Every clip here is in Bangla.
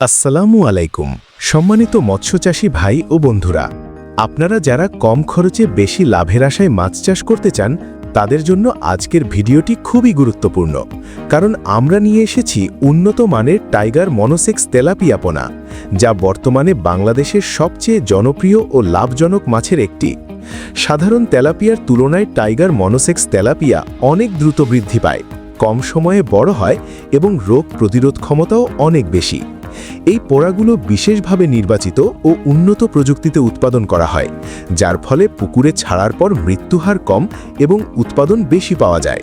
আসসালামু আলাইকুম সম্মানিত মৎস্যচাষী ভাই ও বন্ধুরা, আপনারা যারা কম খরচে বেশি লাভের আশায় মাছ চাষ করতে চান তাদের জন্য আজকের ভিডিওটি খুবই গুরুত্বপূর্ণ। কারণ আমরা নিয়ে এসেছি উন্নত মানের টাইগার মনোসেক্স তেলাপিয়া পোনা, যা বর্তমানে বাংলাদেশের সবচেয়ে জনপ্রিয় ও লাভজনক মাছের একটি। সাধারণ তেলাপিয়ার তুলনায় টাইগার মনোসেক্স তেলাপিয়া অনেক দ্রুত বৃদ্ধি পায়, কম সময়ে বড় হয় এবং রোগ প্রতিরোধ ক্ষমতাও অনেক বেশি। এই পোনাগুলো বিশেষভাবে নির্বাচিত ও উন্নত প্রযুক্তিতে উৎপাদন করা হয়, যার ফলে পুকুরে ছাড়ার পর মৃত্যুহার কম এবং উৎপাদন বেশি পাওয়া যায়।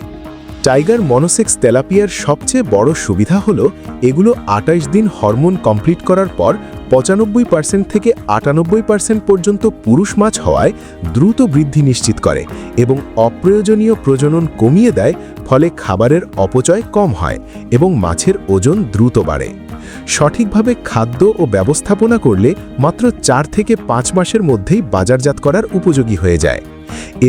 টাইগার মনোসেক্স তেলাপিয়ার সবচেয়ে বড় সুবিধা হলো এগুলো ২৮ দিন হরমোন কমপ্লিট করার পর ৯৫% থেকে ৯৮% পর্যন্ত পুরুষ মাছ হওয়ায় দ্রুত বৃদ্ধি নিশ্চিত করে এবং অপ্রয়োজনীয় প্রজনন কমিয়ে দেয়, ফলে খাবারের অপচয় কম হয় এবং মাছের ওজন দ্রুত বাড়ে। সঠিকভাবে খাদ্য ও ব্যবস্থাপনা করলে মাত্র ৪ থেকে ৫ মাসের মধ্যেই বাজারজাত করার উপযোগী হয়ে যায়।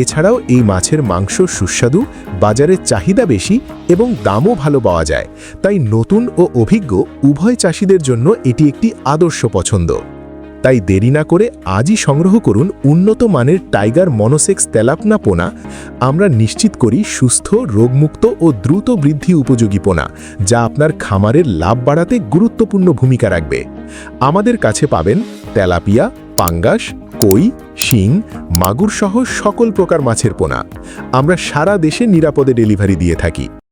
এছাড়াও এই মাছের মাংস সুস্বাদু, বাজারে চাহিদা বেশি এবং দামও ভালো পাওয়া যায়, তাই নতুন ও অভিজ্ঞ উভয় চাষিদের জন্য এটি একটি আদর্শ পছন্দ। তাই দেরি না করে আজই সংগ্রহ করুন উন্নত মানের টাইগার মনোসেক্স তেলাপনা পোনা। আমরা নিশ্চিত করি সুস্থ, রোগমুক্ত ও দ্রুত বৃদ্ধি উপযোগী পোনা, যা আপনার খামারের লাভ বাড়াতে গুরুত্বপূর্ণ ভূমিকা রাখবে। আমাদের কাছে পাবেন তেলাপিয়া, পাঙ্গাস, কই, শিং, মাগুর সহ সকল প্রকার মাছের পোনা। আমরা সারা দেশে নিরাপদে ডেলিভারি দিয়ে থাকি।